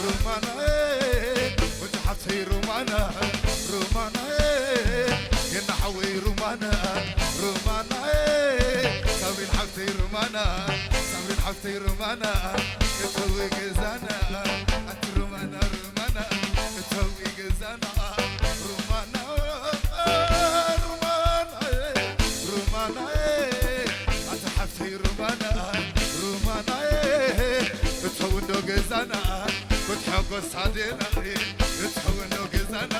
رومانا وجحتي رومانا رومانا ينحوي رومانا رومانا سامي الحقتي رومانا سامي الحقتي رومانا يتوي جزانا أنت رومانا رومانا يتوي جزانا رومانا رومانا رومانا أنت حقتي رومانا رومانا يتوي جزانا كنت حق الصادنا يتوي جزانا